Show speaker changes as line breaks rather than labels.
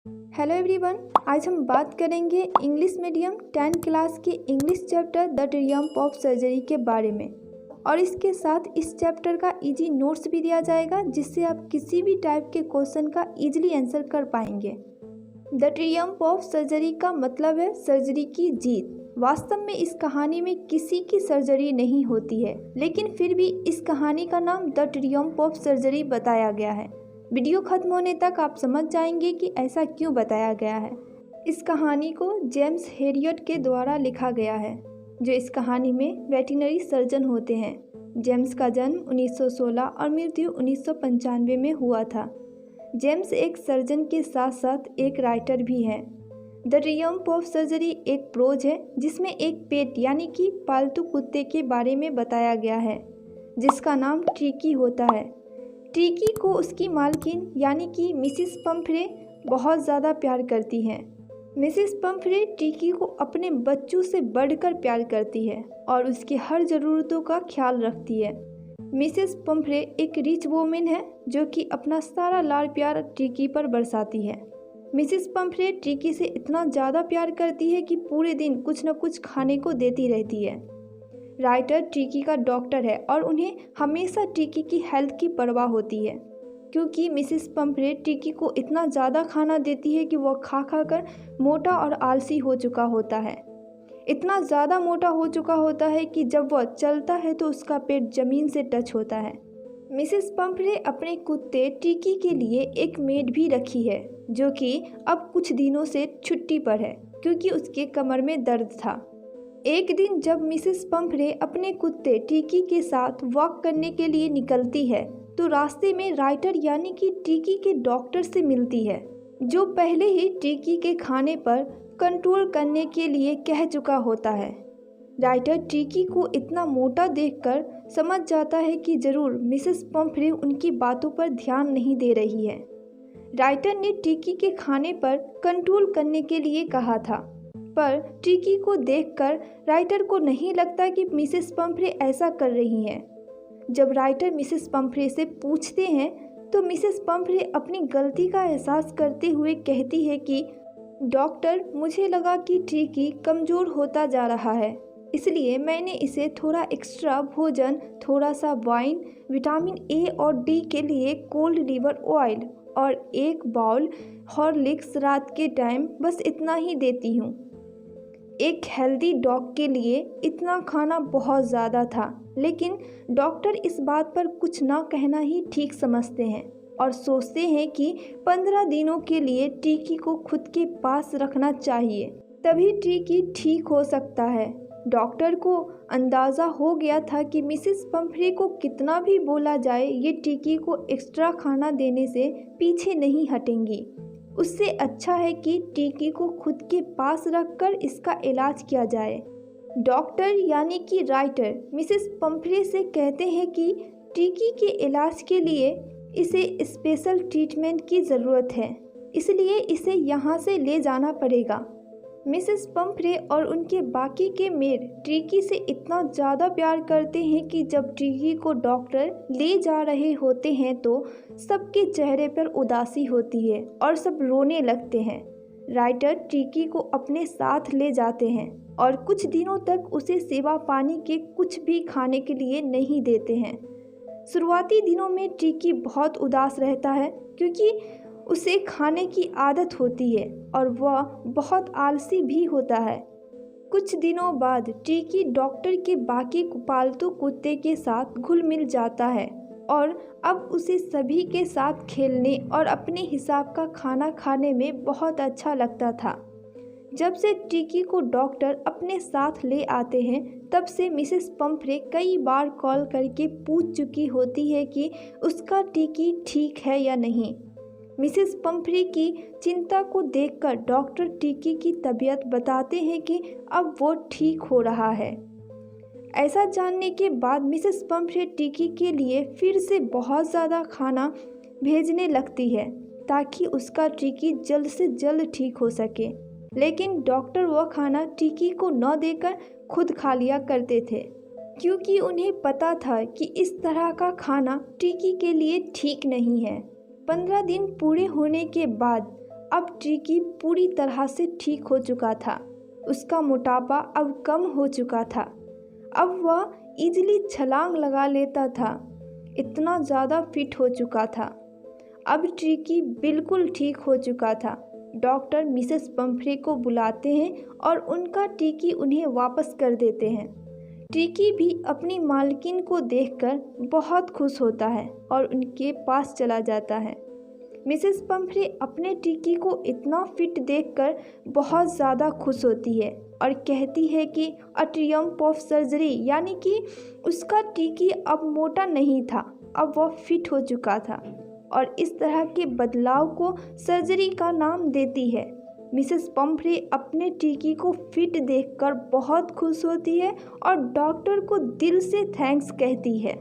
Hello everyone. आज हम बात करेंगे इंग्लिश मीडियम 10 क्लास के English chapter the Triumph of surgery के बारे में। और इसके साथ इस चैप्टर का इजी नोट्स भी दिया जाएगा, जिससे आप किसी भी टाइप के क्वेश्चन का इजीली आंसर कर पाएंगे। द ट्रियम्फ ऑफ सर्जरी का मतलब है सर्जरी की जीत। वास्तव में इस कहानी में किसी की सर्जरी नहीं होती है, लेकिन फिर भी इस कहानी का नाम द ट्रियम्फ ऑफ सर्जरी बताया गया है। वीडियो खत्म होने तक आप समझ जाएंगे कि ऐसा क्यों बताया गया है। इस कहानी को जेम्स हेरियट के द्वारा लिखा गया है, जो इस कहानी में वेटरनरी सर्जन होते हैं। जेम्स का जन्म 1916 और मृत्यु 1995 में हुआ था। जेम्स एक सर्जन के साथ साथ एक राइटर भी हैं। द ट्रियम्फ ऑफ सर्जरी एक प्रोज है जिसमें एक पेट यानी कि पालतू कुत्ते के बारे में बताया गया है, जिसका नाम ट्रिकी होता है। ट्रिकी को उसकी मालकिन यानी कि मिसिस पंफ्रे बहुत ज़्यादा प्यार करती हैं। मिसिस पंफ्रे ट्रिकी को अपने बच्चों से बढ़कर प्यार करती है और उसकी हर ज़रूरतों का ख्याल रखती है। मिसिस पंफ्रे एक रिच वोमेन है जो कि अपना सारा लाड प्यार ट्रिकी पर बरसाती है। मिसिस पंफ्रे ट्रिकी से इतना ज़्यादा प्यार करती है कि पूरे दिन कुछ न कुछ खाने को देती रहती है। राइटर ट्रिकी का डॉक्टर है और उन्हें हमेशा ट्रिकी की हेल्थ की परवाह होती है, क्योंकि मिसिस पंफ्रे ट्रिकी को इतना ज़्यादा खाना देती है कि वह खा खा कर मोटा और आलसी हो चुका होता है। इतना ज़्यादा मोटा हो चुका होता है कि जब वह चलता है तो उसका पेट ज़मीन से टच होता है। मिसिस पंफ्रे अपने कुत्ते ट्रिकी के लिए एक मेड भी रखी है, जो कि अब कुछ दिनों से छुट्टी पर है क्योंकि उसके कमर में दर्द था। एक दिन जब मिसिस पंफ्रे अपने कुत्ते ट्रिकी के साथ वॉक करने के लिए निकलती है, तो रास्ते में राइटर यानी कि ट्रिकी के डॉक्टर से मिलती है, जो पहले ही ट्रिकी के खाने पर कंट्रोल करने के लिए कह चुका होता है। राइटर ट्रिकी को इतना मोटा देखकर समझ जाता है कि ज़रूर मिसिस पंफ्रे उनकी बातों पर ध्यान नहीं दे रही है। राइटर ने ट्रिकी के खाने पर कंट्रोल करने के लिए कहा था, पर ट्रिकी को देखकर राइटर को नहीं लगता कि मिसेस पंफ्रे ऐसा कर रही हैं। जब राइटर मिसेस पंफ्रे से पूछते हैं तो मिसेस पंफ्रे अपनी गलती का एहसास करते हुए कहती है कि डॉक्टर, मुझे लगा कि ट्रिकी कमज़ोर होता जा रहा है, इसलिए मैंने इसे थोड़ा एक्स्ट्रा भोजन, थोड़ा सा वाइन, विटामिन ए और डी के लिए कोल्ड लिवर ऑयल और एक बाउल हॉर्लिक्स रात के टाइम बस इतना ही देती हूँ। एक हेल्दी डॉग के लिए इतना खाना बहुत ज़्यादा था, लेकिन डॉक्टर इस बात पर कुछ ना कहना ही ठीक समझते हैं और सोचते हैं कि 15 दिनों के लिए ट्रिकी को खुद के पास रखना चाहिए, तभी ट्रिकी ठीक हो सकता है। डॉक्टर को अंदाज़ा हो गया था कि मिसेस पंफ्रे को कितना भी बोला जाए, ये ट्रिकी को एक्स्ट्रा खाना देने से पीछे नहीं हटेंगी। उससे अच्छा है कि ट्रिकी को खुद के पास रखकर इसका इलाज किया जाए। डॉक्टर यानी कि राइटर मिसेस पंफ्रे से कहते हैं कि ट्रिकी के इलाज के लिए इसे स्पेशल ट्रीटमेंट की ज़रूरत है, इसलिए इसे यहाँ से ले जाना पड़ेगा। मिसेस पंफ्रे और उनके बाकी के मेड ट्रिकी से इतना ज़्यादा प्यार करते हैं कि जब ट्रिकी को डॉक्टर ले जा रहे होते हैं तो सबके चेहरे पर उदासी होती है और सब रोने लगते हैं। राइटर ट्रिकी को अपने साथ ले जाते हैं और कुछ दिनों तक उसे सेवा पानी के कुछ भी खाने के लिए नहीं देते हैं। शुरुआती दिनों में ट्रिकी बहुत उदास रहता है, क्योंकि उसे खाने की आदत होती है और वह बहुत आलसी भी होता है। कुछ दिनों बाद ट्रिकी डॉक्टर के बाकी पालतू कुत्ते के साथ घुल मिल जाता है और अब उसे सभी के साथ खेलने और अपने हिसाब का खाना खाने में बहुत अच्छा लगता था। जब से ट्रिकी को डॉक्टर अपने साथ ले आते हैं, तब से मिसेस पंफ्रे कई बार कॉल करके पूछ चुकी होती है कि उसका ट्रिकी ठीक है या नहीं। मिसेस पंफ्रे की चिंता को देखकर डॉक्टर ट्रिकी की तबीयत बताते हैं कि अब वो ठीक हो रहा है। ऐसा जानने के बाद मिसेस पंफ्रे ट्रिकी के लिए फिर से बहुत ज़्यादा खाना भेजने लगती है, ताकि उसका ट्रिकी जल्द से जल्द ठीक हो सके। लेकिन डॉक्टर वह खाना ट्रिकी को न देकर खुद खा लिया करते थे, क्योंकि उन्हें पता था कि इस तरह का खाना ट्रिकी के लिए ठीक नहीं है। 15 दिन पूरे होने के बाद अब ट्रिकी पूरी तरह से ठीक हो चुका था। उसका मोटापा अब कम हो चुका था। अब वह इजीली छलांग लगा लेता था। इतना ज़्यादा फिट हो चुका था। अब ट्रिकी बिल्कुल ठीक हो चुका था। डॉक्टर मिसेस पंफ्रे को बुलाते हैं और उनका टिकी उन्हें वापस कर देते हैं। टिकी भी अपनी मालकिन को देखकर बहुत खुश होता है और उनके पास चला जाता है। मिसेस पंफ्रे अपने टिकी को इतना फिट देखकर बहुत ज़्यादा खुश होती है और कहती है कि अ ट्रियम्फ ऑफ सर्जरी, यानी कि उसका टिकी अब मोटा नहीं था, अब वह फिट हो चुका था और इस तरह के बदलाव को सर्जरी का नाम देती है। मिसेस पंफ्रे अपने टिकी को फिट देखकर बहुत खुश होती है और डॉक्टर को दिल से थैंक्स कहती है।